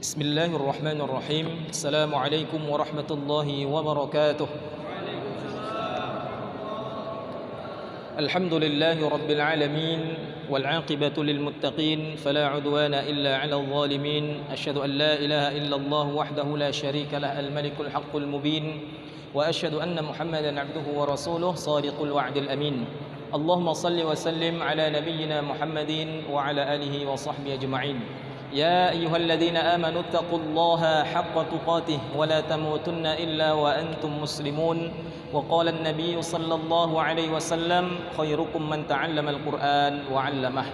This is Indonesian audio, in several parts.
Bismillahirrahmanirrahim. Assalamualaikum warahmatullahi wabarakatuh. Alhamdulillahi rabbil alamin wal aqibatu lil muttaqin fala udwana illa 'alal zalimin. Asyhadu an la ilaha illallah wahdahu la syarika lah al malikul haqqul mubin wa asyhadu anna Muhammadan 'abduhu wa rasuluh shadiqul wa'dil amin. Allahumma salli wa sallim ala nabiyyina Muhammadin wa ala alihi wa sahbihi ajma'in. يا أيها الذين آمنوا اتقوا الله حق تقاته ولا تموتن إلا وأنتم مسلمون وقال النبي صلى الله عليه وسلم خيركم من تعلم القرآن وعلمه.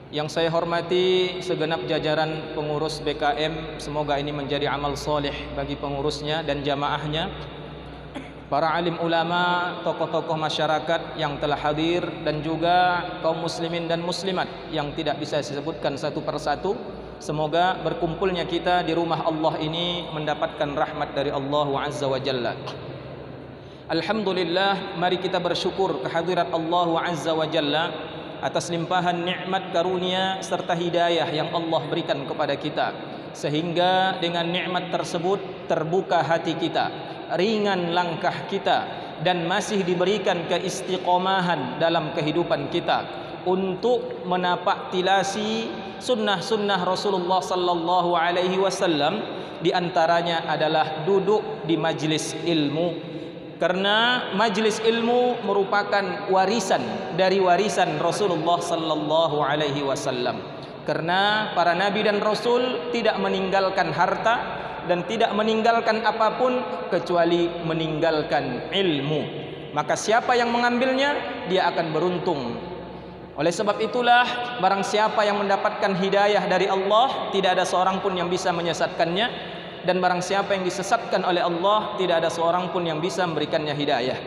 Yang saya hormati segenap jajaran pengurus BKM, semoga ini menjadi amal soleh bagi pengurusnya dan jamaahnya, para alim ulama, tokoh-tokoh masyarakat yang telah hadir, dan juga kaum muslimin dan muslimat yang tidak bisa disebutkan satu persatu. Semoga berkumpulnya kita di rumah Allah ini mendapatkan rahmat dari Allah Azza wa Jalla. Alhamdulillah, mari kita bersyukur kehadirat Allah Azza wa Jalla atas limpahan nikmat karunia serta hidayah yang Allah berikan kepada kita, sehingga dengan nikmat tersebut terbuka hati kita, ringan langkah kita, dan masih diberikan keistiqomahan dalam kehidupan kita untuk menapak tilasi sunnah-sunnah Rasulullah sallallahu alaihi wasallam. Di antaranya adalah duduk di majlis ilmu, karena majlis ilmu merupakan warisan dari warisan Rasulullah sallallahu alaihi wasallam. Karena para nabi dan rasul tidak meninggalkan harta dan tidak meninggalkan apapun kecuali meninggalkan ilmu. Maka siapa yang mengambilnya, dia akan beruntung. Oleh sebab itulah, barang siapa yang mendapatkan hidayah dari Allah, tidak ada seorang pun yang bisa menyesatkannya, dan barang siapa yang disesatkan oleh Allah, tidak ada seorang pun yang bisa memberikannya hidayah.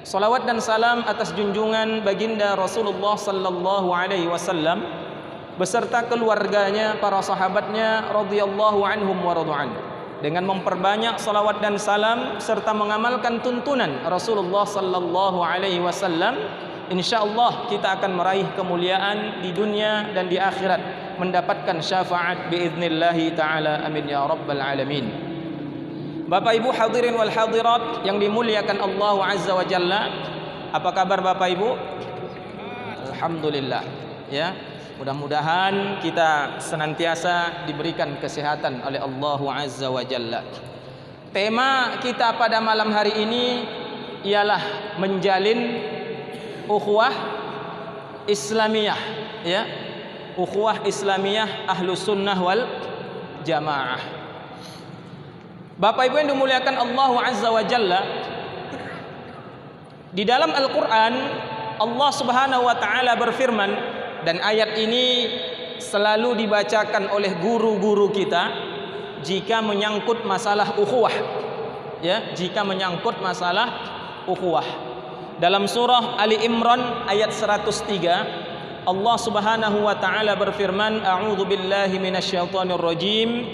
Salawat dan salam atas junjungan baginda Rasulullah sallallahu alaihi wasallam beserta keluarganya, para sahabatnya radhiyallahu anhum wa radu'an, dengan memperbanyak salawat dan salam serta mengamalkan tuntunan Rasulullah sallallahu alaihi wasallam, insyaallah kita akan meraih kemuliaan di dunia dan di akhirat, mendapatkan syafaat biidznillahi taala, amin ya rabbal alamin. Bapak Ibu hadirin wal hadirat yang dimuliakan Allah Azza wa Jalla, apa kabar Bapak Ibu? Alhamdulillah, ya. Mudah-mudahan kita senantiasa diberikan kesehatan oleh Allah Azza wa Jalla. Tema kita pada malam hari ini ialah menjalin ukhuwah Islamiyah, ya. Ukhuwah Islamiyah Ahlus Sunnah wal Jamaah. Bapak Ibu yang dimuliakan Allah Azza wa Jalla, di dalam Al-Qur'an Allah Subhanahu wa taala berfirman, dan ayat ini selalu dibacakan oleh guru-guru kita jika menyangkut masalah ukhuwah, ya, jika menyangkut masalah ukhuwah. Dalam surah Ali Imran ayat 103, Allah Subhanahu wa taala berfirman, a'udzu billahi minasyaitonir rajim,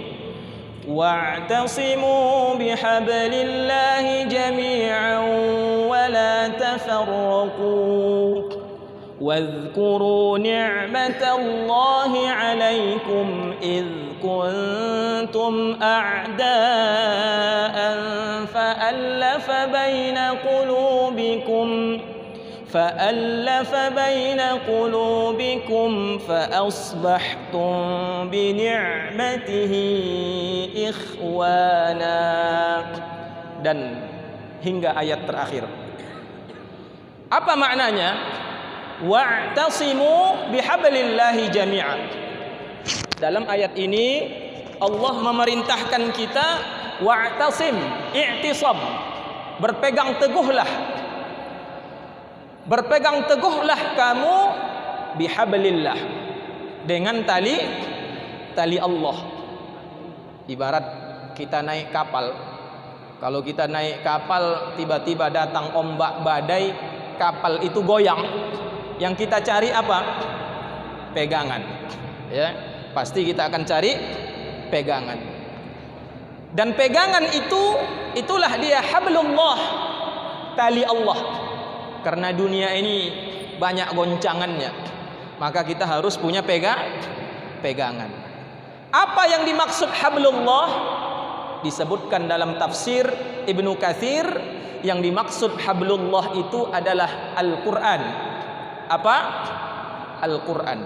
wa'tasimu bihablillahi jami'an wa la tafarraqu واذكروا نعمة الله عليكم إذ كنتم أعداء فألف بين قلوبكم فأصبحتم بنعمته إخوانا. Dan hingga ayat terakhir. Apa maknanya? Wa'tasimu bihablillahi jami'an. Dalam ayat ini Allah memerintahkan kita wa'tasim, i'tisam, berpegang teguhlah. Berpegang teguhlah kamu bihablillah, dengan tali Allah. Ibarat kita naik kapal. Kalau kita naik kapal, tiba-tiba datang ombak badai, kapal itu goyang. Yang kita cari apa? Pegangan, ya. Pasti kita akan cari pegangan. Dan pegangan itulah dia hablullah, tali Allah. Karena dunia ini banyak goncangannya, maka kita harus punya pegangan. Apa yang dimaksud hablullah? Disebutkan dalam tafsir Ibnu Katsir, yang dimaksud hablullah itu adalah Al-Qur'an. Apa? Al-Qur'an.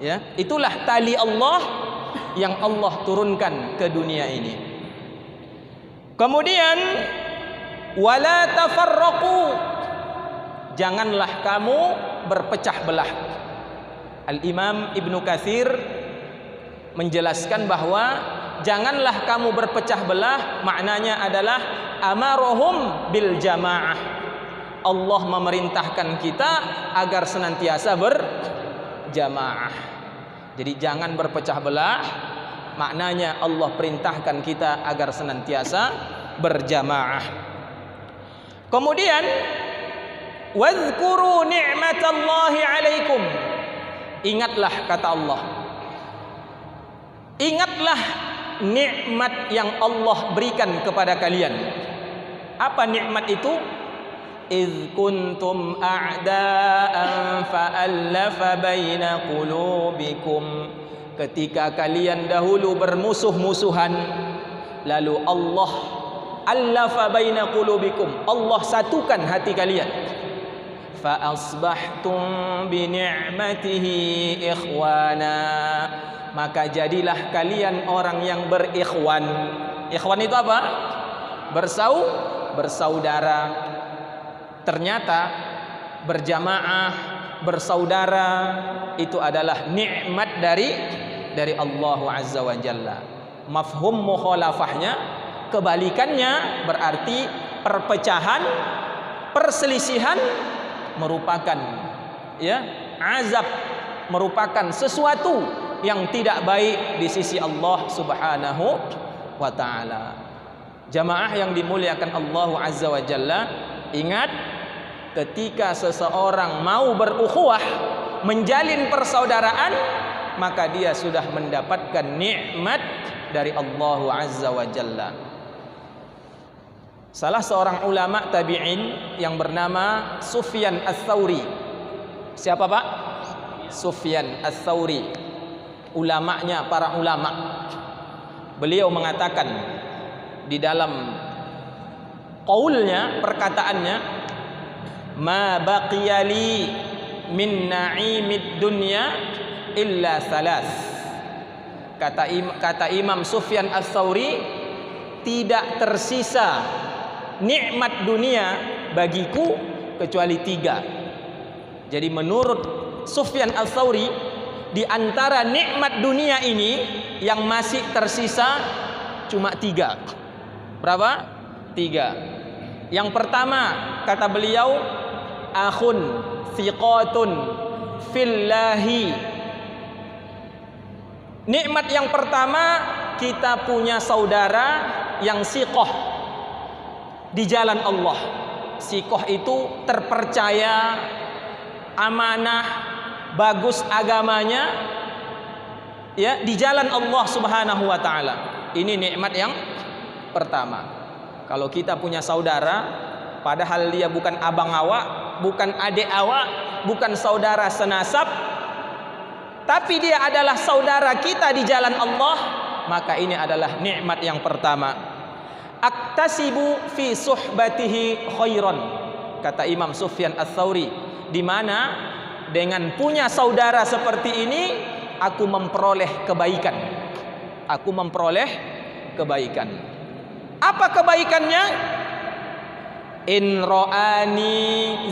Ya, itulah tali Allah yang Allah turunkan ke dunia ini. Kemudian wala tafarraqu, janganlah kamu berpecah belah. Al-Imam Ibnu Katsir menjelaskan bahwa janganlah kamu berpecah belah, maknanya adalah amarohum bil jamaah. Allah memerintahkan kita agar senantiasa berjamaah. Jadi jangan berpecah belah, maknanya Allah perintahkan kita agar senantiasa berjamaah. Kemudian wadhkuru ni'matallahi 'alaikum. Ingatlah, kata Allah, ingatlah nikmat yang Allah berikan kepada kalian. Apa nikmat itu? Idh kuntum a'da'an fa'allafa baina qulubikum. Ketika kalian dahulu bermusuh-musuhan, lalu Allah allafa baina qulubikum, Allah satukan hati kalian. Fa asbahtum bi ni'matihi ikhwana, maka jadilah kalian orang yang berikhwan. Ikhwan itu apa? Bersaudara. Ternyata berjamaah, bersaudara itu adalah nikmat dari Allah Azza wa Jalla. Mafhum mukhalafahnya, kebalikannya berarti perpecahan, perselisihan merupakan azab, merupakan sesuatu yang tidak baik di sisi Allah Subhanahu wa taala. Jamaah yang dimuliakan Allah Azza wa Jalla, ingat, ketika seseorang mau berukhuwah, menjalin persaudaraan, maka dia sudah mendapatkan nikmat dari Allah Azza wa Jalla. Salah seorang ulama tabi'in yang bernama Sufyan Ats-Tsauri. Siapa, Pak? Sufyan Ats-Tsauri, ulamanya para ulama. Beliau mengatakan di dalam qaulnya, perkataannya, ma baqiyali min na'imid dunya illa salas. Kata Imam Sufyan Ats-Tsauri, tidak tersisa nikmat dunia bagiku kecuali 3. Jadi menurut Sufyan Ats-Tsauri, di antara nikmat dunia ini yang masih tersisa cuma 3. Berapa? 3. Yang pertama, kata beliau, akhun thiqatun fillahi. Nikmat yang pertama, kita punya saudara yang siqoh di jalan Allah. Siqoh itu terpercaya, amanah, bagus agamanya, ya, di jalan Allah Subhanahu wa taala. Ini nikmat yang pertama. Kalau kita punya saudara, padahal dia bukan abang awak, bukan adik awak, bukan saudara senasab, tapi dia adalah saudara kita di jalan Allah, maka ini adalah nikmat yang pertama. Aktasibu fi suhbatihi khairan, kata Imam Sufyan Ats-Tsauri, di mana dengan punya saudara seperti ini aku memperoleh kebaikan. Aku memperoleh kebaikan. Apa kebaikannya? In ra'ani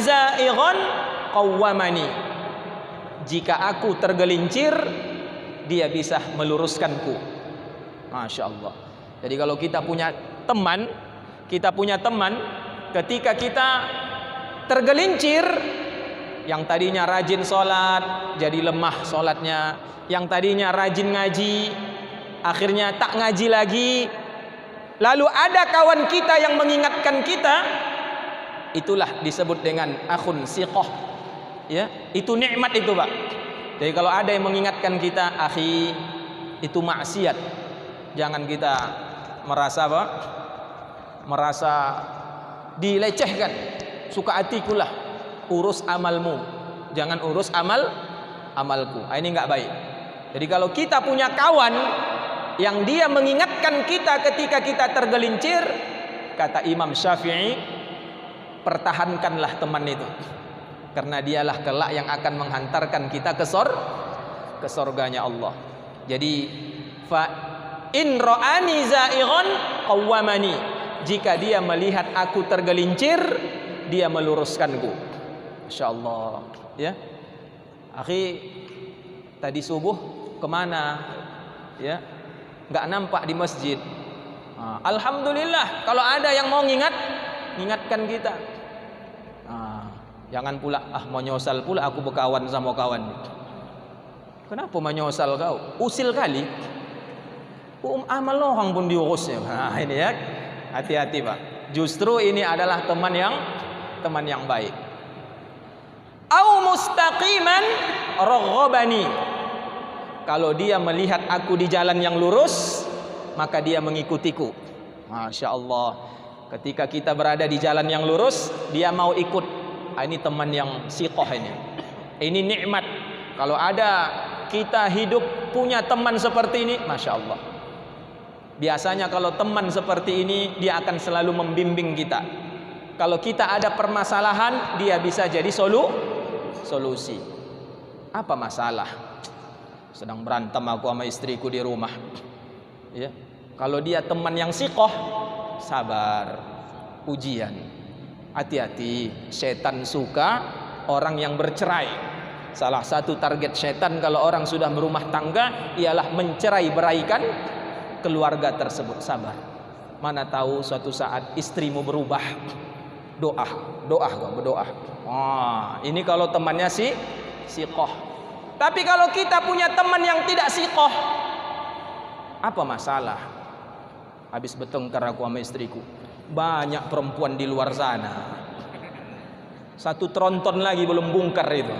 za'ighan qawwamani. Jika aku tergelincir, dia bisa meluruskanku. Masya Allah. Jadi kalau kita punya teman, ketika kita tergelincir, yang tadinya rajin sholat jadi lemah sholatnya, yang tadinya rajin ngaji akhirnya tak ngaji lagi, lalu ada kawan kita yang mengingatkan kita, itulah disebut dengan akhun siqoh, ya, itu nikmat itu, Pak. Jadi kalau ada yang mengingatkan kita, akhi, itu maksiat, jangan kita merasa apa? Merasa dilecehkan. Suka hatikulah, urus amalmu, jangan urus amalku. Ini enggak baik. Jadi kalau kita punya kawan yang dia mengingatkan kita ketika kita tergelincir, kata Imam Syafi'i, pertahankanlah teman itu, karena dialah kelak yang akan menghantarkan kita ke surganya Allah. Jadi fa in ra'ani za'ighan qawwamani, jika dia melihat aku tergelincir, dia meluruskanku. Masyaallah, ya. Akhi, tadi subuh kemana? Ya, nggak nampak di masjid. Alhamdulillah, kalau ada yang mau ngingatkan kita. Jangan pula mau nyosal pula aku berkawan sama kawan. Kenapa menyosal kau? Usil kali. Amal orang pun diurusnya. Ini ya, hati-hati Pak. Justru ini adalah teman yang baik. Au mustaqiman raghhabani. Kalau dia melihat aku di jalan yang lurus, maka dia mengikutiku. Masya Allah. Ketika kita berada di jalan yang lurus, dia mau ikut. Ini teman yang siqah ini. Ini nikmat. Kalau ada kita hidup punya teman seperti ini, Masya Allah. Biasanya kalau teman seperti ini, dia akan selalu membimbing kita. Kalau kita ada permasalahan, dia bisa jadi solusi. Apa masalah? Sedang berantem aku sama istriku di rumah. Ya. Kalau dia teman yang siqah, sabar, ujian. Hati-hati, setan suka orang yang bercerai. Salah satu target setan kalau orang sudah berumah tangga ialah mencerai beraikan keluarga tersebut. Sabar. Mana tahu suatu saat istrimu berubah. Berdoa. Ini kalau temannya siqah. Tapi kalau kita punya teman yang tidak siqah, apa masalah? Habis bertengkar aku sama istriku. Banyak perempuan di luar sana. Satu tronton lagi belum bungkar itu.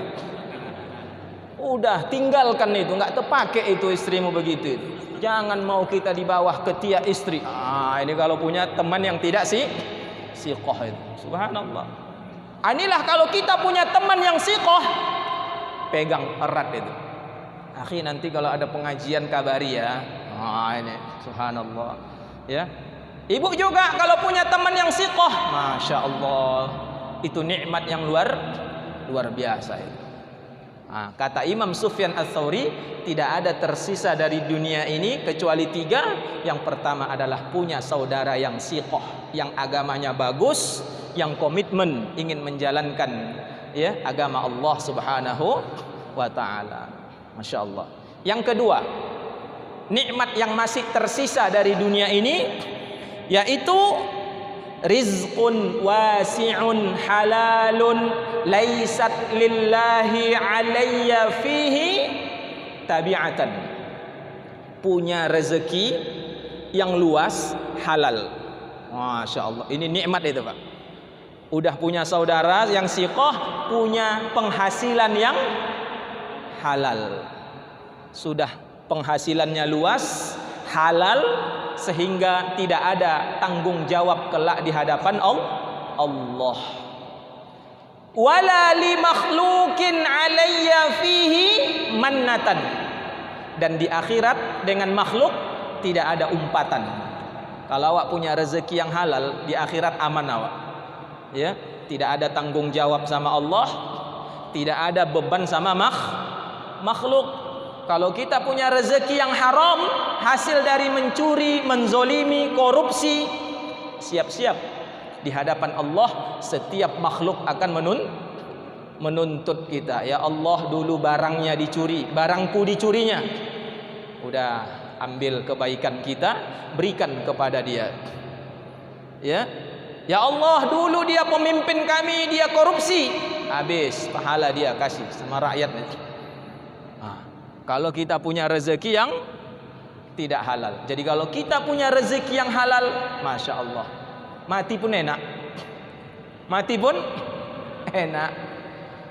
Udah tinggalkan itu, nggak terpakai itu istrimu begitu. Jangan mau kita di bawah ketiak istri. Ini kalau punya teman yang tidak siqah itu. Subhanallah. Inilah kalau kita punya teman yang siqah, pegang erat itu. Akhi, nanti kalau ada pengajian kabari ya. Ini subhanallah. Ya. Ibu juga kalau punya teman yang siqah, Masya Allah, itu nikmat yang luar biasa itu. Kata Imam Sufyan Ats-Tsauri, tidak ada tersisa dari dunia ini kecuali 3. Yang pertama adalah punya saudara yang siqah, yang agamanya bagus, yang komitmen ingin menjalankan ya agama Allah Subhanahu wa taala. Masya Allah. Yang kedua, nikmat yang masih tersisa dari dunia ini yaitu rizqun wasi'un halalun laisat lillahi alayya fihi tabi'atan. Punya rezeki yang luas, halal. Masya Allah. Ini nikmat itu Pak. Udah punya saudara yang siqah, punya penghasilan yang halal. Sudah penghasilannya luas, halal, sehingga tidak ada tanggung jawab kelak di hadapan Allah. Wala li makhluqin alayya fihi mannatan. Dan di akhirat dengan makhluk tidak ada umpatan. Kalau awak punya rezeki yang halal, di akhirat aman awak. Ya, tidak ada tanggung jawab sama Allah, tidak ada beban sama makhluk. Kalau kita punya rezeki yang haram, hasil dari mencuri, menzolimi, korupsi, siap-siap di hadapan Allah setiap makhluk akan menuntut kita. Ya Allah, dulu barangnya dicuri, barangku dicurinya. Udah ambil kebaikan kita, berikan kepada dia. Ya Allah, dulu dia pemimpin kami, dia korupsi, habis pahala dia kasih sama rakyat. Kalau kita punya rezeki yang tidak halal. Jadi kalau kita punya rezeki yang halal, Masya Allah, mati pun enak.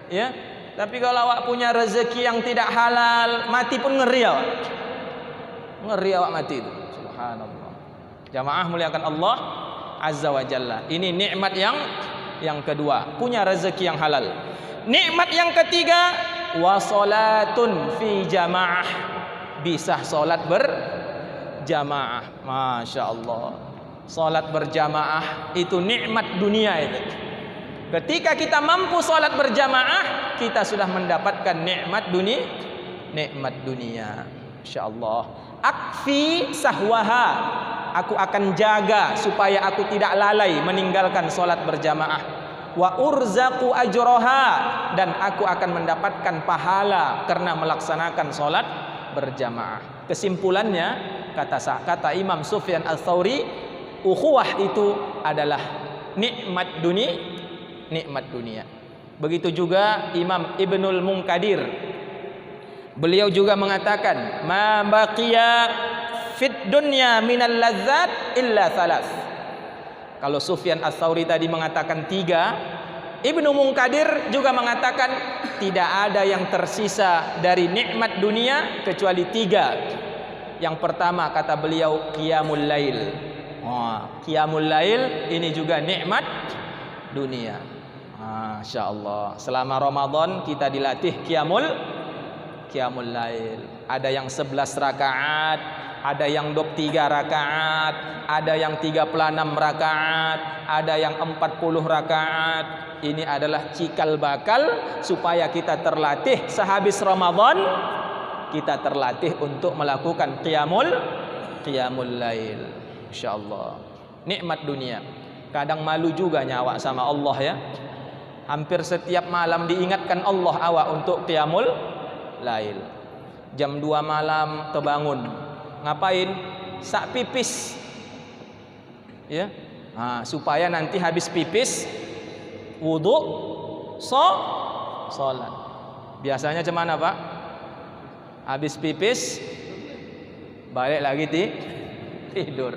Ya. Tapi kalau awak punya rezeki yang tidak halal, mati pun ngeri awak. Ngeri awak mati itu. Subhanallah. Jamaah muliakan Allah Azza wa Jalla. Ini nikmat yang kedua, punya rezeki yang halal. Nikmat yang ketiga, wa salatun fi jamaah, bisa salat berjamaah. Masya Allah, salat berjamaah itu nikmat dunia itu. Ketika kita mampu salat berjamaah, kita sudah mendapatkan nikmat dunia. Masya Allah. Akfi sahwaha, aku akan jaga supaya aku tidak lalai meninggalkan salat berjamaah. Wa urzaqu ajroha, dan aku akan mendapatkan pahala karena melaksanakan salat berjamaah. Kesimpulannya, kata Imam Sufyan Ats-Tsauri, ukhuwah itu adalah nikmat dunia. Begitu juga Imam Ibnul Munkadir, beliau juga mengatakan, ma baqiya fid dunya minal ladzat illa tsalas. Kalau Sufyan Ats-Tsauri tadi mengatakan 3, Ibnu Munkadir juga mengatakan tidak ada yang tersisa dari nikmat dunia kecuali 3. Yang pertama kata beliau qiyamul lail. Qiyamul lail ini juga nikmat dunia. Masya Allah. Selama Ramadan kita dilatih qiyamul lail. Ada yang 11 rakaat, ada yang 23 rakaat, ada yang 36 rakaat, ada yang 40 rakaat. Ini adalah cikal bakal supaya kita terlatih sehabis Ramadan, kita terlatih untuk melakukan qiyamul lail. Insyaallah. Nikmat dunia. Kadang malu juga nyawa sama Allah ya. Hampir setiap malam diingatkan Allah awak untuk qiyamul lail. Jam 2 malam terbangun. Ngapain? Sak pipis. Ya. Supaya nanti habis pipis wudu, salat. Biasanya cuman apa? Habis pipis balik lagi tidur.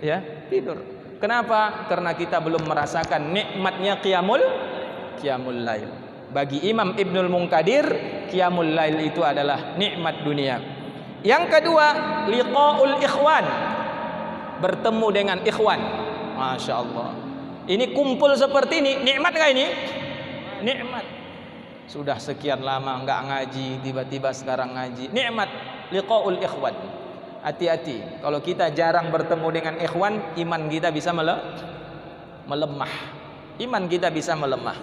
Ya, tidur. Kenapa? Karena kita belum merasakan nikmatnya qiyamul lail. Bagi Imam Ibnul Munkadir, qiyamul lail itu adalah nikmat dunia. Yang kedua, liqaul ikhwan, bertemu dengan ikhwan. Masya Allah. Ini kumpul seperti ini, nikmat gak ini? Nikmat. Sudah sekian lama enggak ngaji, tiba-tiba sekarang ngaji. Nikmat liqaul ikhwan. Hati-hati, kalau kita jarang bertemu dengan ikhwan, iman kita bisa melemah. Iman kita bisa melemah.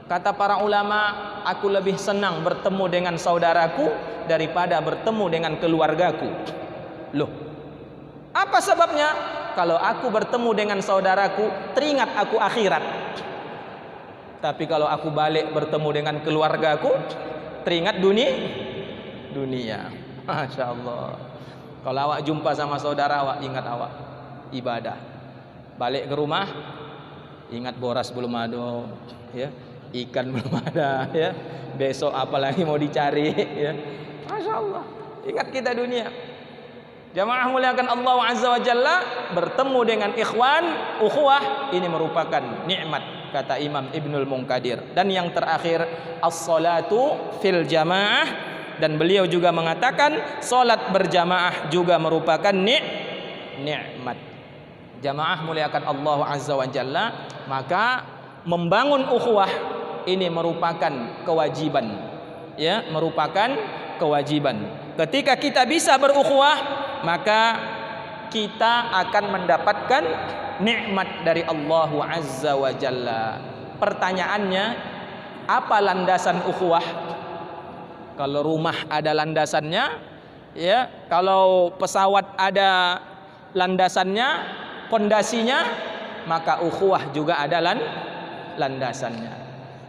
Kata para ulama, aku lebih senang bertemu dengan saudaraku daripada bertemu dengan keluargaku. Loh, apa sebabnya? Kalau aku bertemu dengan saudaraku, teringat aku akhirat. Tapi kalau aku balik bertemu dengan keluargaku, teringat dunia. Masya Allah. Kalau awak jumpa sama saudara awak, ingat awak ibadah. Balik ke rumah, ingat boras belum ada, ya, ikan belum ada, ya. Besok apalagi mau dicari, ya. Masya Allah. Ingat kita dunia. Jamaah muliakan Allah Azza wa Jalla, bertemu dengan ikhwan, ukhuwah, ini merupakan nikmat, kata Imam Ibnul Munkadir. Dan yang terakhir, as-salatu fil jamaah. Dan beliau juga mengatakan salat berjamaah juga merupakan nikmat. Jamaah muliakan Allah Azza wa Jalla, maka membangun ukhuwah ini merupakan kewajiban. Ya, merupakan kewajiban. Ketika kita bisa berukhuwah, maka kita akan mendapatkan nikmat dari Allah Azza wa Jalla. Pertanyaannya, apa landasan ukhuwah? Kalau rumah ada landasannya, ya, kalau pesawat ada landasannya, pondasinya, maka ukhuwah juga ada landasannya.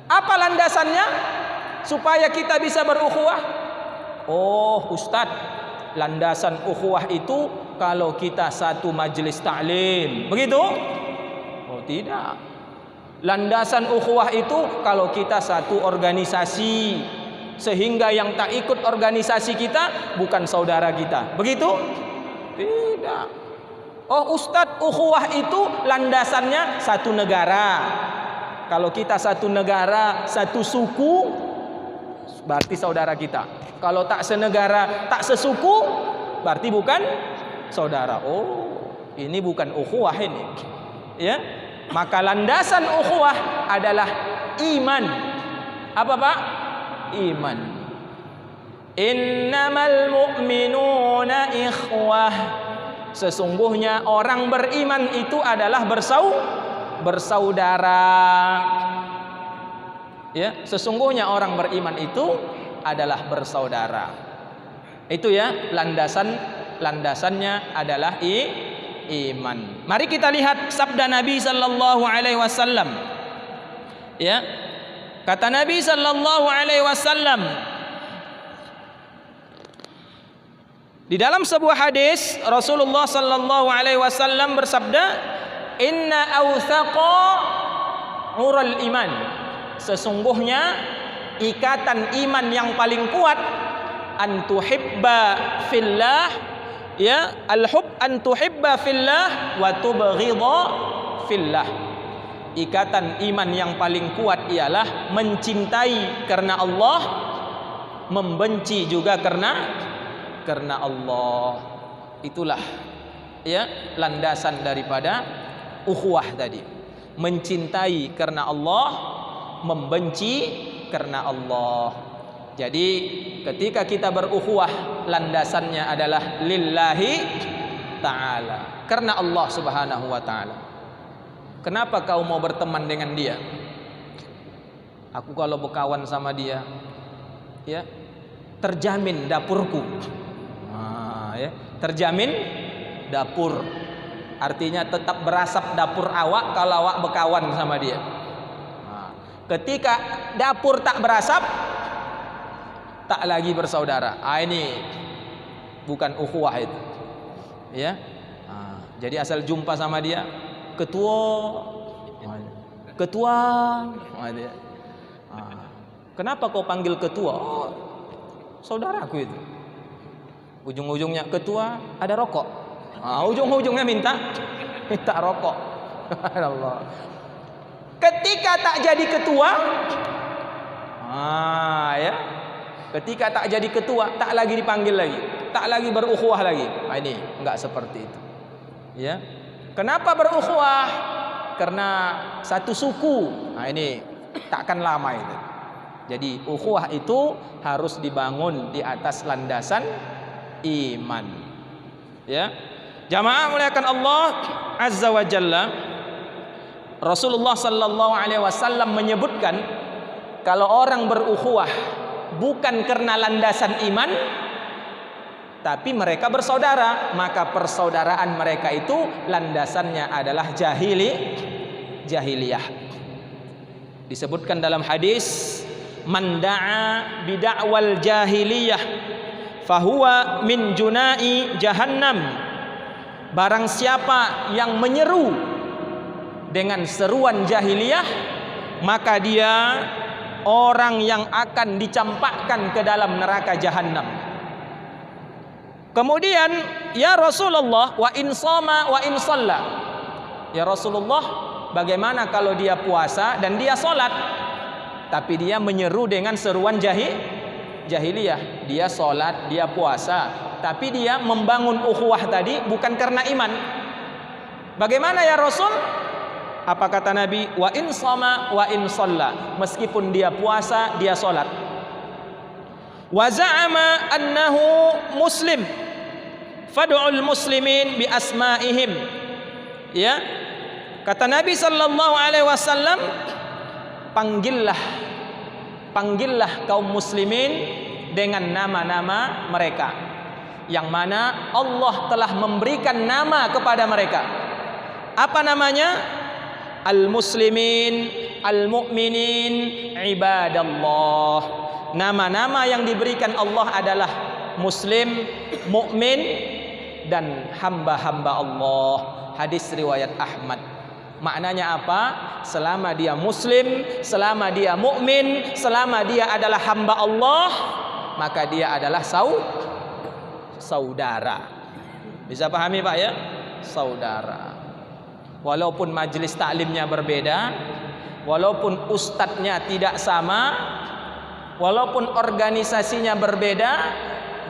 Apa landasannya supaya kita bisa berukhuwah? Oh, Ustadz, landasan ukhuwah itu kalau kita satu majelis taklim, begitu? Oh, tidak. Landasan ukhuwah itu kalau kita satu organisasi, sehingga yang tak ikut organisasi kita bukan saudara kita. Begitu? Tidak. Oh, Ustadz, ukhuwah itu landasannya satu negara. Kalau kita satu negara, satu suku, berarti saudara kita. Kalau tak senegara, tak sesuku, berarti bukan saudara. Oh, ini bukan ukhuwah ini. Ya. Maka landasan ukhuwah adalah iman. Apa, Pak? iman. Innamal mu'minuna ikhwah. Sesungguhnya orang beriman itu adalah bersaudara. Ya, sesungguhnya orang beriman itu adalah bersaudara. Itu ya, landasannya adalah iman. Mari kita lihat sabda Nabi sallallahu alaihi wasallam. Ya. Kata Nabi sallallahu alaihi wasallam di dalam sebuah hadis, Rasulullah sallallahu alaihi wasallam bersabda, "Inna awthaqa ural iman." Sesungguhnya ikatan iman yang paling kuat antuhibba fillah, ya, al-hub antuhibba fillah wa tubghidha fillah. Ikatan iman yang paling kuat ialah mencintai karena Allah, membenci juga karena Allah. Itulah ya landasan daripada ukhuwah tadi. Mencintai karena Allah, membenci karena Allah. Jadi ketika kita berukhuwah, landasannya adalah lillahi ta'ala, karena Allah subhanahu wa ta'ala. Kenapa kau mau berteman dengan dia? Aku kalau berkawan sama dia, ya, terjamin dapurku. Ya, terjamin dapur. Artinya tetap berasap dapur awak kalau awak berkawan sama dia. Ketika dapur tak berasap, tak lagi bersaudara. Ini bukan ukhuwah itu. Ya. Jadi asal jumpa sama dia, ketua. Kenapa kau panggil ketua? Oh, saudaraku itu. Ujung-ujungnya ketua ada rokok. Ujung-ujungnya minta rokok. Allah. Ketika tak jadi ketua, ya. Ketika tak jadi ketua, tak lagi dipanggil lagi, tak lagi berukhuwah lagi. Ini enggak seperti itu. Ya. Kenapa berukhuwah? Karena satu suku. Ini takkan lama itu. Jadi ukhuwah itu harus dibangun di atas landasan iman. Ya. Jamaah muliakan Allah Azza wa Jalla. Rasulullah sallallahu alaihi wasallam menyebutkan kalau orang berukhuwah bukan karena landasan iman, tapi mereka bersaudara, maka persaudaraan mereka itu landasannya adalah jahiliyah. Disebutkan dalam hadis, man da'a bida'wal jahiliyah fahuwa min junai jahannam. Barang siapa yang menyeru dengan seruan jahiliyah, maka dia orang yang akan dicampakkan ke dalam neraka jahanam. Kemudian, ya Rasulullah, wa in shoma wa in shalla. Ya Rasulullah, bagaimana kalau dia puasa dan dia sholat, tapi dia menyeru dengan seruan jahiliyah? Dia sholat, dia puasa, tapi dia membangun ukhuwah tadi bukan karena iman. Bagaimana ya Rasul? Apa kata Nabi? Wa in shoma wa in shalla. Meskipun dia puasa, dia sholat. Wa za'ama annahu muslim fad'ul muslimin bi asma'ihim. Ya. Kata Nabi sallallahu alaihi wasallam, panggillah kaum muslimin dengan nama-nama mereka, yang mana Allah telah memberikan nama kepada mereka. Apa namanya? Al-muslimin, al-mu'minin, ibadallah. Nama-nama yang diberikan Allah adalah muslim, mukmin, dan hamba-hamba Allah. Hadis riwayat Ahmad. Maknanya apa? Selama dia muslim, selama dia mukmin, selama dia adalah hamba Allah, maka dia adalah saudara. Bisa pahami Pak ya? Saudara. Walaupun majelis taklimnya berbeda, walaupun ustadznya tidak sama, walaupun organisasinya berbeda,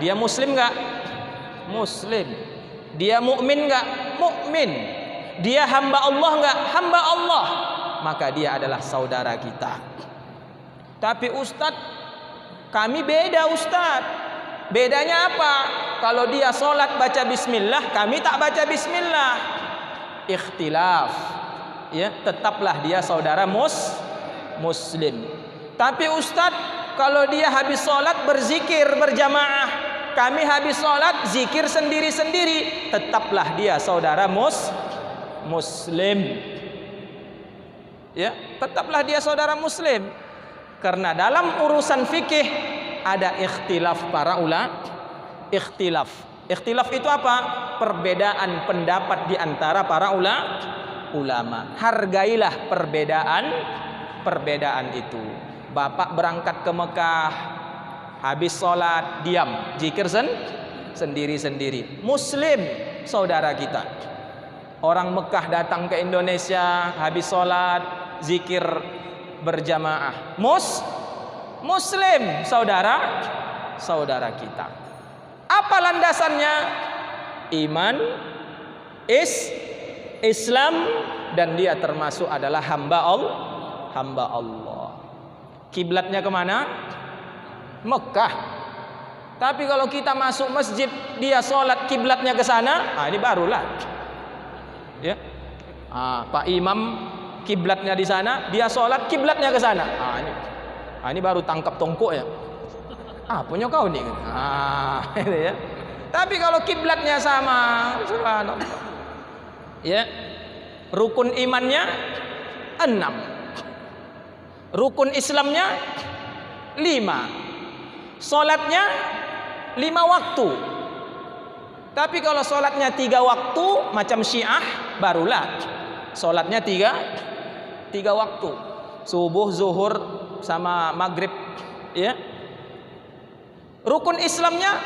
dia muslim enggak? Muslim. Dia mukmin enggak? Mukmin. Dia hamba Allah enggak? Hamba Allah. Maka dia adalah saudara kita. Tapi ustadz Kami beda Ustaz. Bedanya apa? Kalau dia sholat baca bismillah, kami tak baca bismillah. Ikhtilaf. Ya, tetaplah dia saudara muslim. Tapi Ustaz, kalau dia habis sholat berzikir berjamaah, kami habis sholat zikir sendiri-sendiri, tetaplah dia saudara muslim. Ya, tetaplah dia saudara muslim. Karena dalam urusan fikih ada ikhtilaf para ulama. Ikhtilaf itu apa? Perbedaan pendapat di antara para ulama. Hargailah perbedaan itu. Bapak berangkat ke Mekah, habis sholat diam, zikir sendiri-sendiri. Muslim saudara kita. Orang Mekah datang ke Indonesia, habis sholat zikir berjamaah. Muslim saudara kita. Apa landasannya? Iman, Islam, dan dia termasuk adalah hamba Allah. Kiblatnya kemana? Mekah. Tapi kalau kita masuk masjid, dia sholat kiblatnya ke sana, ini barulah. Ya, Pak Imam kiblatnya di sana, dia sholat kiblatnya ke sana. Ini baru tangkap tongkok ya. Punya kau nih. Itu ya. Tapi kalau kiblatnya sama, subhanallah. Ya. Rukun imannya 6. Rukun Islamnya 5. Salatnya 5 waktu. Tapi kalau salatnya 3 waktu macam Syiah, barulah salatnya 3 waktu. Subuh, zuhur sama maghrib, ya. Rukun Islamnya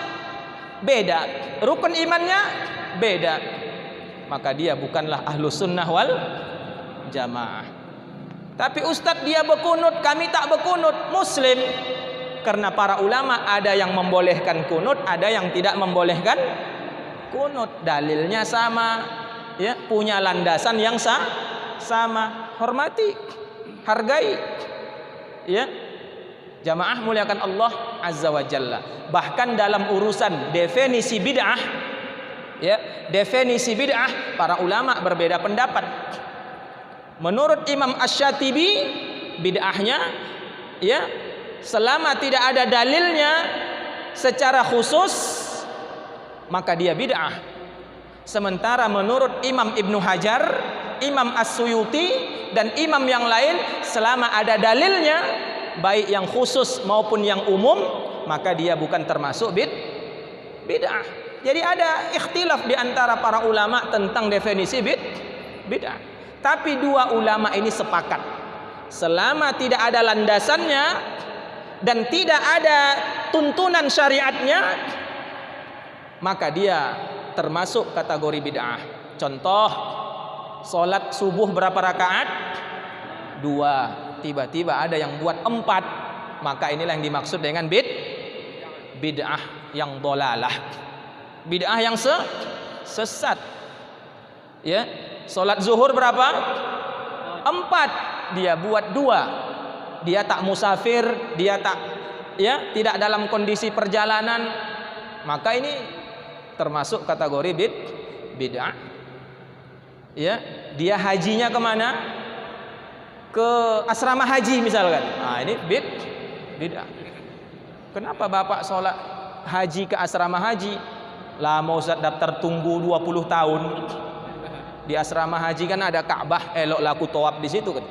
beda, rukun imannya beda. Maka dia bukanlah ahlu sunnah wal jamaah. Tapi Ustadz dia berkunut, kami tak berkunut. Muslim. Karena para ulama ada yang membolehkan kunut, ada yang tidak membolehkan kunut. Dalilnya sama, ya, punya landasan yang sama. Hormati, hargai, ya. Jamaah muliakan Allah Azza wa Jalla. Bahkan dalam urusan definisi bid'ah, ya, definisi bid'ah para ulama berbeda pendapat. Menurut Imam Asy-Syatibi, bid'ahnya, ya, selama tidak ada dalilnya secara khusus, maka dia bid'ah. Sementara menurut Imam Ibnu Hajar, Imam As-Suyuti, dan imam yang lain, selama ada dalilnya, baik yang khusus maupun yang umum, maka dia bukan termasuk bid'ah. Jadi ada ikhtilaf di antara para ulama tentang definisi bid'ah. Tapi dua ulama ini sepakat, selama tidak ada landasannya dan tidak ada tuntunan syariatnya, maka dia termasuk kategori bid'ah. Contoh, sholat subuh berapa rakaat? 2. Tiba-tiba ada yang buat 4, maka inilah yang dimaksud dengan bid'ah yang dolalah, bid'ah yang sesat. Ya, sholat zuhur berapa? 4, dia buat 2. Dia tak musafir, dia tak, ya, tidak dalam kondisi perjalanan, maka ini termasuk kategori bid'ah. Ya, dia hajinya kemana? Ke asrama haji misalkan. Ini bid'ah. Kenapa bapak sholat haji ke asrama haji? Lama Ustaz, daftar tunggu 20 tahun. Di asrama haji kan ada Ka'bah, elok laku tawaf di situ kan.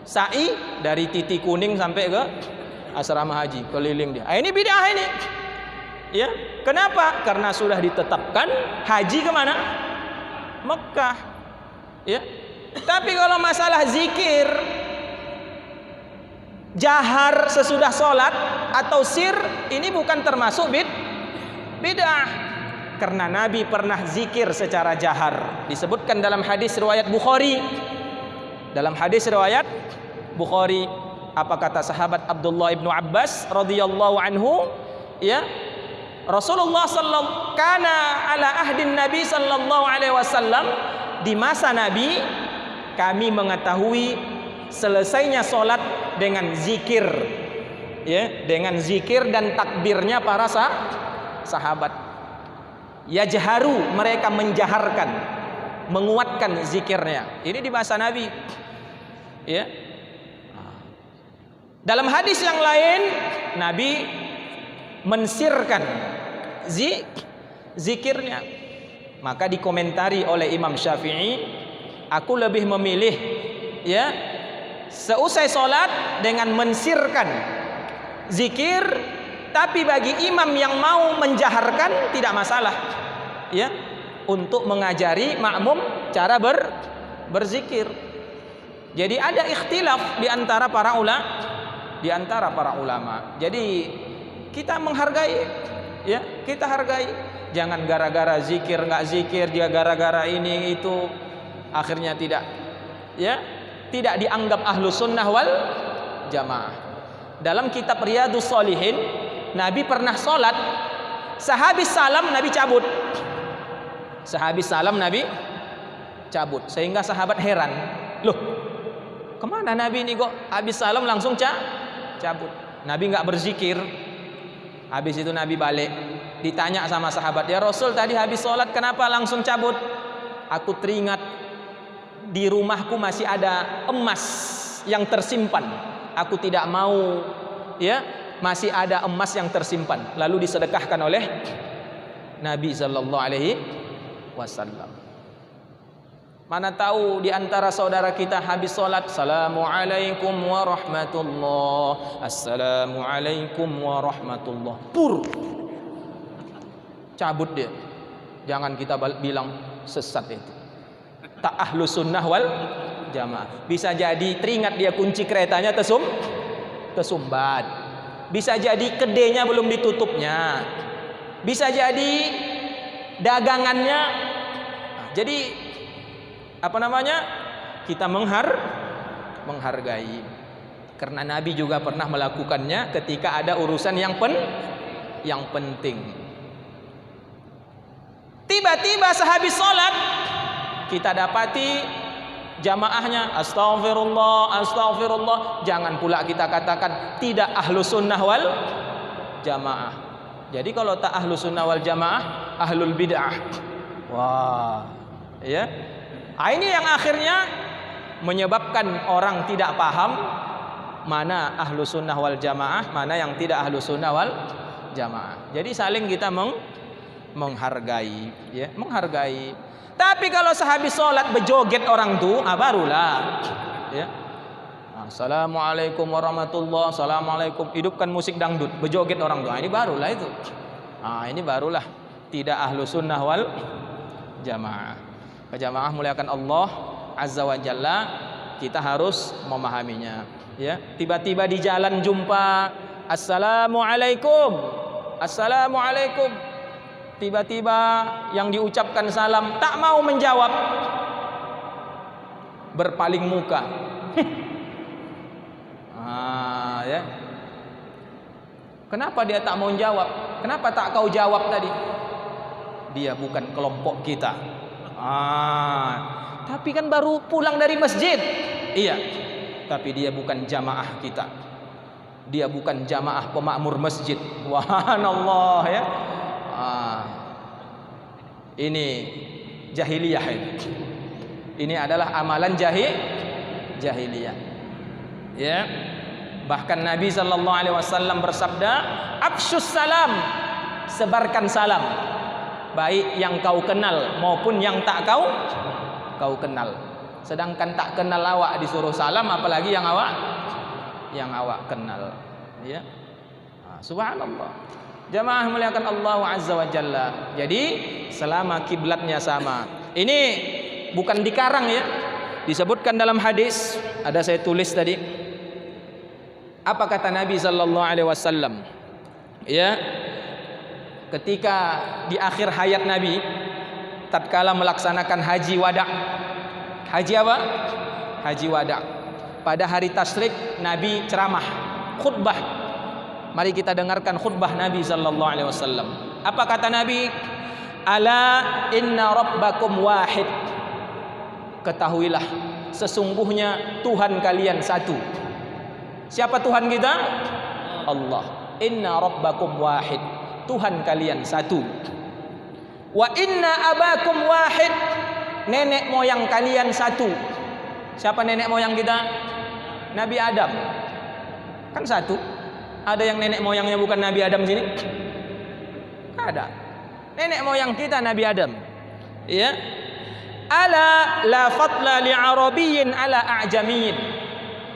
Sa'i dari titik kuning sampai ke asrama haji, keliling dia. Ini bid'ah ini. Ya, kenapa? Karena sudah ditetapkan haji kemana? Mekah. Ya. Tapi kalau masalah zikir jahar sesudah sholat atau sir, ini bukan termasuk bid'ah. Karena Nabi pernah zikir secara jahar. Disebutkan dalam hadis riwayat Bukhari. Dalam hadis riwayat Bukhari, apa kata sahabat Abdullah ibnu Abbas radhiyallahu anhu? Ya, Rasulullah sallallahu kana ala ahdin Nabi sallallahu alaihi wasallam, di masa Nabi kami mengetahui selesainya sholat dengan zikir. ya, dengan zikir dan takbirnya para sahabat. Yajharu, mereka menjaharkan, menguatkan zikirnya. Ini di masa Nabi. Ya. Dalam hadis yang lain Nabi mensirkan zikirnya. Maka dikomentari oleh Imam Syafi'i, aku lebih memilih ya seusai sholat dengan mensirkan zikir, tapi bagi imam yang mau menjaharkan tidak masalah ya, untuk mengajari makmum cara berzikir. Jadi ada ikhtilaf di antara para ulama. Jadi kita menghargai ya, kita hargai. Jangan gara-gara zikir nggak zikir, dia gara-gara ini itu akhirnya tidak dianggap ahlu sunnah wal jamaah. Dalam kitab Riyadhus Shalihin, Nabi pernah sholat, sehabis salam Nabi cabut. Sehabis salam Nabi cabut, sehingga sahabat heran, loh kemana Nabi ini kok habis salam langsung cabut? Nabi nggak berzikir. Habis itu Nabi balik, ditanya sama sahabat, ya Rasul tadi habis sholat kenapa langsung cabut? Aku teringat di rumahku masih ada emas yang tersimpan. Aku tidak mau ya, masih ada emas yang tersimpan. Lalu disedekahkan oleh Nabi sallallahu alaihi wasallam. Mana tahu di antara saudara kita habis sholat, Assalamualaikum warahmatullah, Assalamualaikum warahmatullah, pur cabut dia. Jangan kita bilang sesat itu, tak ahlu sunnah wal jamaah. Bisa jadi teringat dia kunci keretanya tersumbat, bisa jadi kedainya belum ditutupnya, bisa jadi dagangannya. Jadi kita menghargai, karena Nabi juga pernah melakukannya ketika ada urusan yang penting. Tiba-tiba sehabis sholat kita dapati jamaahnya astaghfirullah, astaghfirullah. Jangan pula kita katakan tidak ahlu sunnah wal jamaah. Jadi kalau tak ahlu sunnah wal jamaah, ahlul bid'ah. Wah, ya. Ini yang akhirnya menyebabkan orang tidak paham mana ahlu sunnah wal jamaah, mana yang tidak ahlu sunnah wal jamaah. Jadi saling kita menghargai, ya, menghargai. Tapi kalau sehabis sholat bejoget orang tuh, barulah, ya. Assalamualaikum warahmatullah, assalamualaikum. Hidupkan musik dangdut, bejoget orang tuh. Ini barulah itu. Ini barulah tidak ahlu sunnah wal jamaah. Jamaah muliakan Allah Azza wa Jalla, kita harus memahaminya. Ya, tiba-tiba di jalan jumpa Assalamualaikum, Assalamualaikum. Tiba-tiba yang diucapkan salam tak mau menjawab, berpaling muka. Ya. Kenapa dia tak mau jawab? Kenapa tak kau jawab tadi? Dia bukan kelompok kita. Tapi kan baru pulang dari masjid. Iya, tapi dia bukan jamaah kita. Dia bukan jamaah pemakmur masjid. Subhanallah, ya. Ini jahiliyah ini. Ini adalah amalan jahiliyah. Ya. Bahkan Nabi sallallahu alaihi wasallam bersabda, "Afsyus salam." Sebarkan salam. Baik yang kau kenal maupun yang tak kau kenal. Sedangkan tak kenal awak disuruh salam, apalagi yang awak kenal. Ya. Subhanallah. Jamaah muliakan Allah Azza wa Jalla. Jadi selama kiblatnya sama. Ini bukan dikarang ya. Disebutkan dalam hadis, ada saya tulis tadi. Apa kata Nabi sallallahu alaihi wasallam? Ya. Ketika di akhir hayat Nabi, tatkala melaksanakan haji wada. Haji apa? Haji wada. Pada hari tasyrik Nabi ceramah, khutbah. Mari kita dengarkan khutbah Nabi sallallahu alaihi wasallam. Apa kata Nabi? Ala inna rabbakum wahid. Ketahuilah, sesungguhnya Tuhan kalian satu. Siapa Tuhan kita? Allah. Inna rabbakum wahid. Tuhan kalian satu. Wa inna abakum wahid. Nenek moyang kalian satu. Siapa nenek moyang kita? Nabi Adam. Kan satu. Ada yang nenek moyangnya bukan Nabi Adam sini? Ada. Nenek moyang kita Nabi Adam. Ya. Ala la fadla li arabiyyin ala a'jamiyyin.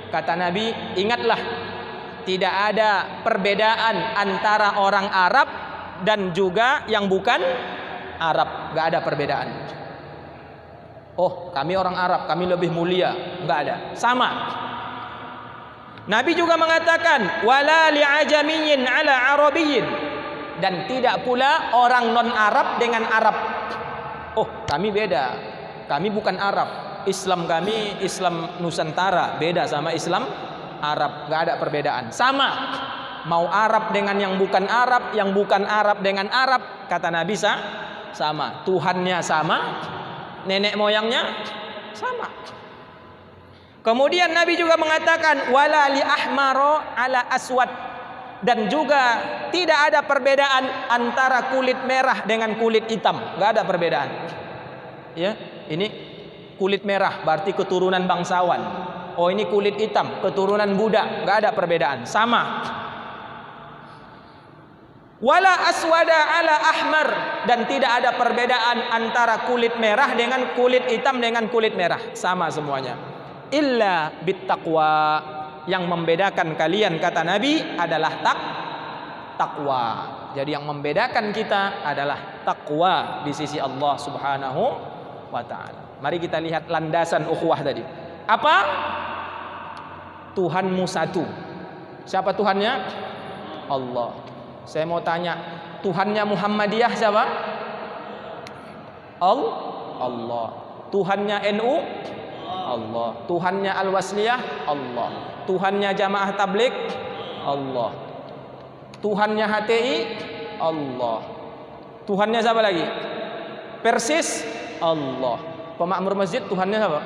Kata Nabi, ingatlah, tidak ada perbedaan antara orang Arab dan juga yang bukan Arab. Gak ada perbedaan. Oh, kami orang Arab, kami lebih mulia. Enggak ada. Sama. Nabi juga mengatakan, wala li'ajamiyyin ala arabiyyin. Dan tidak pula orang non-Arab dengan Arab. Oh, kami beda. Kami bukan Arab. Islam kami Islam Nusantara, beda sama Islam Arab. Enggak ada perbedaan. Sama. Mau Arab dengan yang bukan Arab, yang bukan Arab dengan Arab, kata Nabi sama. Tuhannya sama. Nenek moyangnya sama. Kemudian Nabi juga mengatakan wala li ahmaro ala aswad, dan juga tidak ada perbedaan antara kulit merah dengan kulit hitam. Enggak ada perbedaan. Ya, ini kulit merah berarti keturunan bangsawan. Oh, ini kulit hitam keturunan Buddha. Enggak ada perbedaan, sama. Wala aswada ala ahmar, dan tidak ada perbedaan antara kulit merah dengan kulit hitam dengan kulit merah, sama semuanya. Illa bittaqwa, yang membedakan kalian kata Nabi adalah takwa. Jadi yang membedakan kita adalah takwa di sisi Allah Subhanahu wa taala. Mari kita lihat landasan ukhuwah tadi. Apa? Tuhanmu satu. Siapa Tuhannya? Allah. Saya mau tanya, Tuhannya Muhammadiyah siapa? Allah. Tuhannya NU? Allah. Tuhannya Al-Wasliyah? Allah. Tuhannya Jamaah Tabligh? Allah. Tuhannya HTI? Allah. Tuhannya siapa lagi? Persis? Allah. Pemakmur masjid Tuhannya siapa?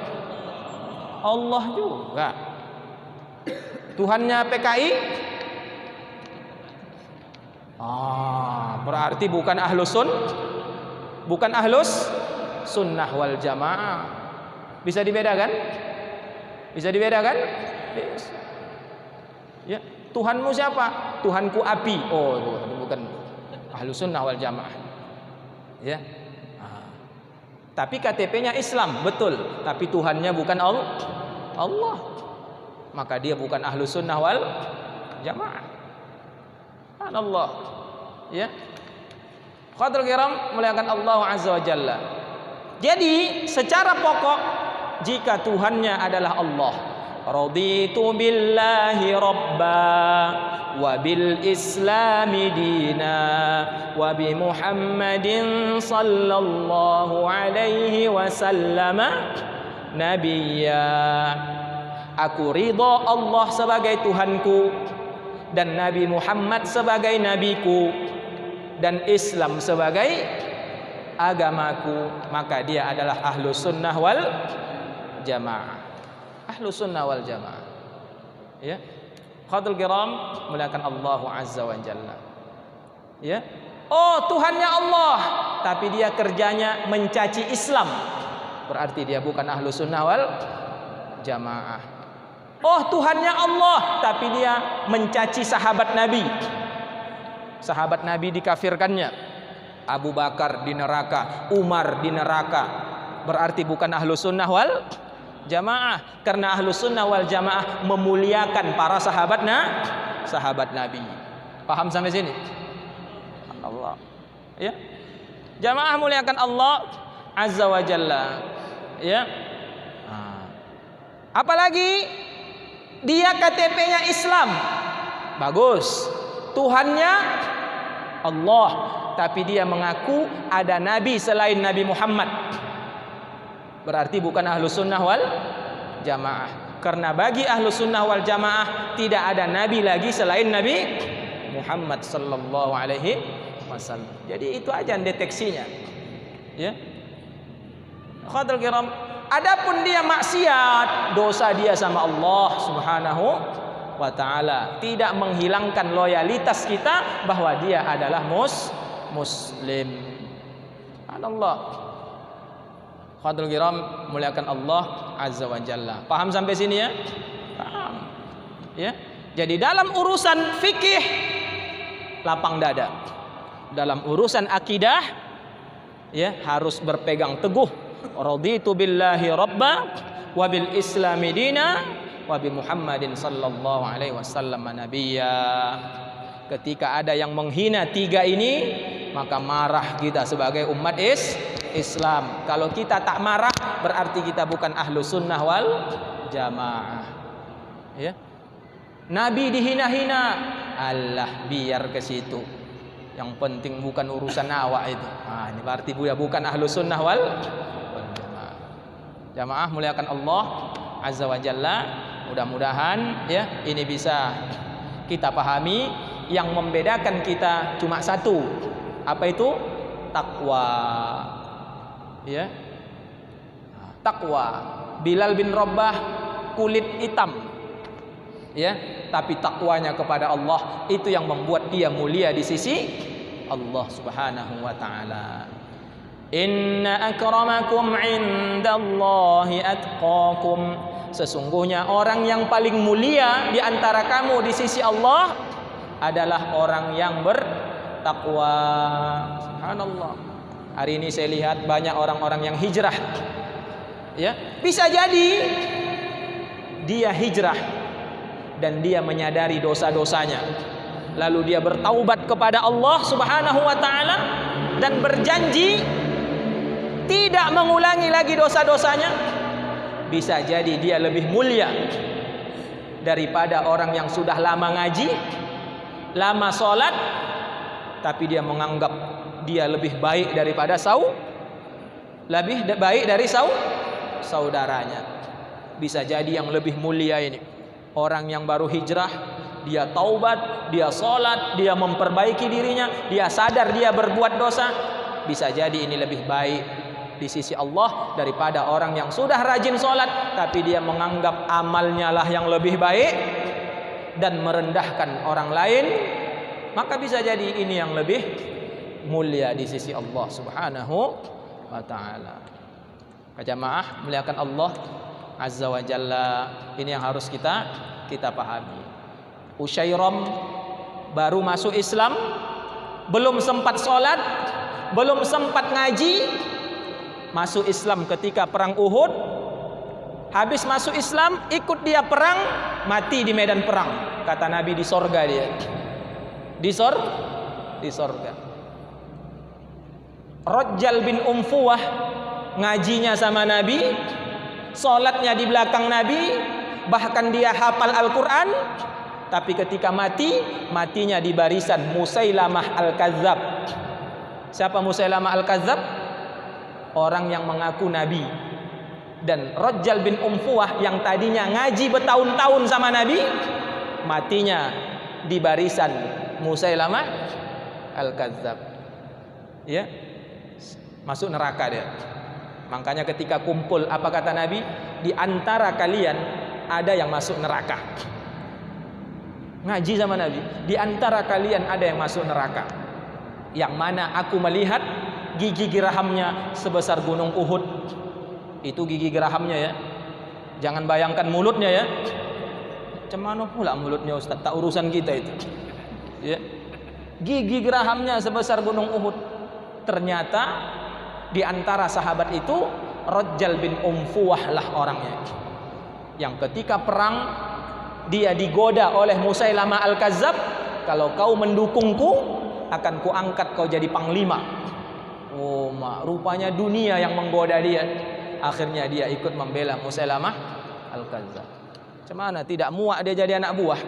Allah juga. Tuhannya PKI? Berarti bukan ahlus sunnah wal jamaah. Bisa dibedakan? Bisa dibedakan? Bisa. Ya, Tuhanmu siapa? Tuhanku api. Oh, bukan ahlus sunnah wal jamaah. Ya. Tapi KTP-nya Islam, betul. Tapi Tuhannya bukan Allah. Maka dia bukan ahlus sunnah wal jamaah. Allah. Ya. Qadrul kiram, muliakan Allah Azza wa Jalla. Jadi secara pokok, jika Tuhannya adalah Allah, raditu billahi rabba wa bil islami dina wa bi Muhammadin sallallahu alaihi wasallam nabiyya. Aku ridha Allah sebagai Tuhanku, dan Nabi Muhammad sebagai nabiku, dan Islam sebagai agamaku, maka dia adalah ahlus sunnah wal jamaah. Ahlus sunnah wal jamaah. Ya. Khadul kiram, muliakan Allah Azza wa Jalla. Ya. Oh, Tuhannya Allah, tapi dia kerjanya mencaci Islam. Berarti dia bukan ahlus sunnah wal jamaah. Oh, Tuhannya Allah, tapi dia mencaci sahabat Nabi. Sahabat Nabi dikafirkannya. Abu Bakar di neraka, Umar di neraka. Berarti bukan ahlus sunnah wal jamaah. Karena ahlus sunnah wal jamaah memuliakan para sahabat Nabi. Paham sampai sini? Allah. Ya. Jamaah muliakan Allah Azza wa Jalla. Ya. Apalagi dia KTP-nya Islam, bagus. Tuhannya Allah, tapi dia mengaku ada nabi selain Nabi Muhammad. Berarti bukan ahlus sunnah wal jamaah. Karena bagi ahlus sunnah wal jamaah tidak ada nabi lagi selain Nabi Muhammad sallallahu alaihi wasallam. Jadi itu aja deteksinya. Ya. Khadrul kiram, adapun dia maksiat, dosa dia sama Allah Subhanahu wa ta'ala, tidak menghilangkan loyalitas kita bahwa dia adalah muslim. Allah. Khadul kiram, muliakan Allah azza wa jalla. Paham sampai sini ya? Paham. Ya. Jadi dalam urusan fikih lapang dada. Dalam urusan akidah ya harus berpegang teguh. Raditu billahi rabba wa bil islami dina wa bi Muhammadin sallallahu alaihi wasallam nabiyya. Ketika ada yang menghina tiga ini, maka marah kita sebagai umat Islam. Kalau kita tak marah, berarti kita bukan ahlu sunnah wal jamaah. Ya. Nabi dihina-hina, Allah biar ke situ. Yang penting bukan urusan awak itu. Ini berarti bukan ahlu sunnah wal jamaah. Jamaah muliakan Allah azza wa jalla. Mudah-mudahan ya ini bisa kita pahami. Yang membedakan kita cuma satu. Apa itu? Takwa. Ya. Takwa. Bilal bin Rabah kulit hitam. Ya, tapi takwanya kepada Allah itu yang membuat dia mulia di sisi Allah Subhanahu wa taala. Inna akramakum indallahi atqakum. Sesungguhnya orang yang paling mulia di antara kamu di sisi Allah adalah orang yang bertakwa. Subhanallah. Hari ini saya lihat banyak orang-orang yang hijrah. Ya, bisa jadi dia hijrah dan dia menyadari dosa-dosanya. Lalu dia bertaubat kepada Allah Subhanahu wa taala dan berjanji tidak mengulangi lagi dosa-dosanya. Bisa jadi dia lebih mulia daripada orang yang sudah lama ngaji, lama sholat, tapi dia menganggap dia lebih baik daripada lebih baik dari saudaranya. Bisa jadi yang lebih mulia ini orang yang baru hijrah, dia taubat, dia sholat, dia memperbaiki dirinya, dia sadar dia berbuat dosa. Bisa jadi ini lebih baik di sisi Allah daripada orang yang sudah rajin sholat, tapi dia menganggap amalnya lah yang lebih baik dan merendahkan orang lain. Maka bisa jadi ini yang lebih mulia di sisi Allah Subhanahu wa ta'ala. Jamaah muliakan Allah azza wa jalla. Ini yang harus kita pahami. Usyairam baru masuk Islam, belum sempat sholat, belum sempat ngaji, masuk Islam ketika perang Uhud. Habis masuk Islam, ikut dia perang, mati di medan perang. Kata Nabi di sorga dia. Di sorga. Rajjal bin Umfuwah ngajinya sama Nabi, sholatnya di belakang Nabi, bahkan dia hafal Al-Quran. Tapi ketika matinya di barisan Musailamah Al-Kadzab. Siapa Musailamah Al-Kadzab? Orang yang mengaku Nabi. Dan Rajjal bin Umfuwah yang tadinya ngaji bertahun-tahun sama Nabi, matinya di barisan Musailamah Al-Kadzab. Ya, masuk neraka dia. Makanya ketika kumpul, apa kata Nabi? Di antara kalian ada yang masuk neraka. Ngaji sama Nabi. Di antara kalian ada yang masuk neraka. Yang mana aku melihat gigi gerahamnya sebesar gunung Uhud. Itu gigi gerahamnya ya. Jangan bayangkan mulutnya ya. Macam mana pula mulutnya Ustaz? Tak urusan kita itu. Ya. Gigi gerahamnya sebesar gunung Uhud. Ternyata di antara sahabat itu Rajjal bin Umfuwah lah orangnya. Yang ketika perang dia digoda oleh Musailamah Al-Kadzab, kalau kau mendukungku akan kuangkat kau jadi panglima. Oh, rupanya dunia yang menggoda dia. Akhirnya dia ikut membela Musailamah Al-Kadzab. Macam mana tidak muak dia jadi anak buah?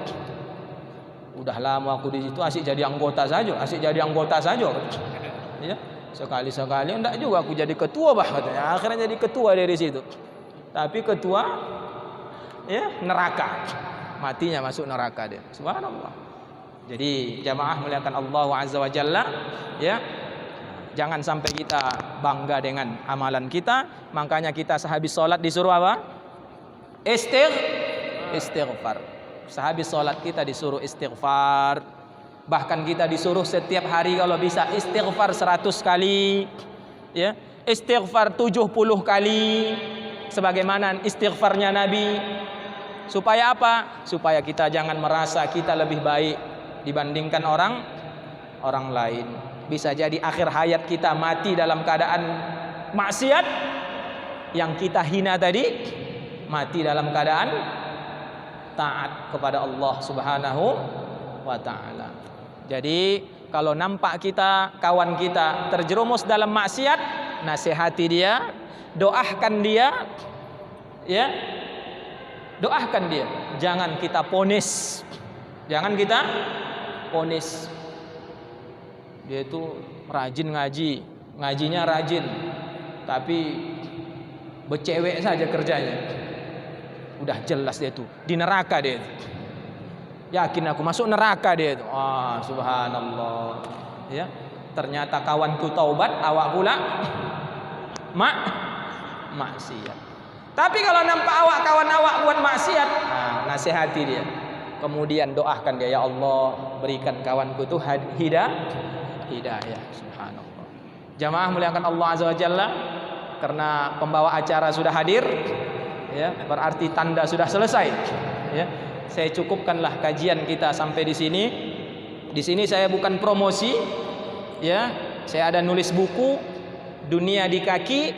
Udah lama aku di situ, asyik jadi anggota saja, Ya, sekali-sekali enggak juga aku jadi ketua katanya. Akhirnya jadi ketua dari situ. Tapi ketua ya neraka. Matinya masuk neraka dia. Subhanallah. Jadi jamaah muliakan Allah azza wa jalla, ya. Jangan sampai kita bangga dengan amalan kita. Makanya kita sehabis sholat disuruh apa? Istighfar. Sehabis sholat kita disuruh istighfar. Bahkan kita disuruh setiap hari kalau bisa istighfar 100 kali, ya, istighfar 70 kali, sebagaimana istighfarnya Nabi. Supaya apa? Supaya kita jangan merasa kita lebih baik dibandingkan orang lain. Bisa jadi akhir hayat kita mati dalam keadaan maksiat, yang kita hina tadi mati dalam keadaan taat kepada Allah Subhanahu wa ta'ala. Jadi kalau nampak kita, kawan kita terjerumus dalam maksiat, nasihati dia, doakan dia, ya, doakan dia. Jangan kita ponis, jangan kita ponis. Dia itu rajin ngaji, ngajinya rajin, tapi becewek saja kerjanya. Udah jelas dia itu di neraka dia itu. Yakin aku masuk neraka dia itu. Ah, subhanallah. Ya, ternyata kawanku taubat, awak pula maksiat. Tapi kalau nampak kawan awak buat maksiat, nasihati dia. Kemudian doakan dia, ya Allah, berikan kawanku itu hidayah. Subhanallah. Jamaah muliakan Allah Azza wa Jalla, karena pembawa acara sudah hadir, ya, berarti tanda sudah selesai, ya. Saya cukupkanlah kajian kita sampai di sini. Di sini saya bukan promosi, ya. Saya ada nulis buku Dunia di Kaki,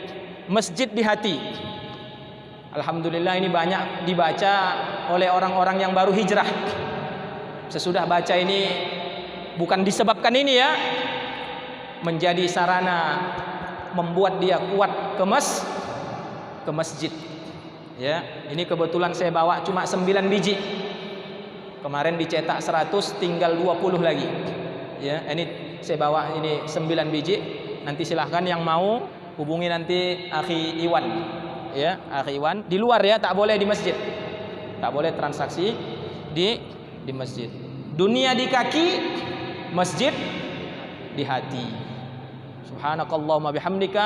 Masjid di Hati. Alhamdulillah ini banyak dibaca oleh orang-orang yang baru hijrah. Sesudah baca ini, bukan disebabkan ini, ya, menjadi sarana membuat dia kuat ke masjid. Ya, ini kebetulan saya bawa cuma 9 biji. Kemarin dicetak 100, tinggal 20 lagi. Ya, ini saya bawa ini 9 biji. Nanti silahkan yang mau hubungi nanti Akhi Iwan. Ya, Akhi Iwan di luar, ya, tak boleh di masjid. Tak boleh transaksi di masjid. Dunia di kaki, masjid di hati. Subhanakallahumma bihamdika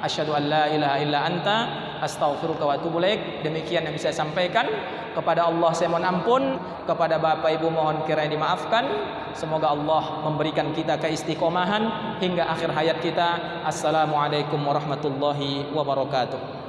asyhadu an la ilaha illa anta astaghfiruka wa atubu ilaik. Demikian yang bisa saya sampaikan. Kepada Allah saya mohon ampun, kepada Bapak Ibu mohon kiranya dimaafkan. Semoga Allah memberikan kita keistiqomahan hingga akhir hayat kita. Assalamualaikum warahmatullahi wabarakatuh.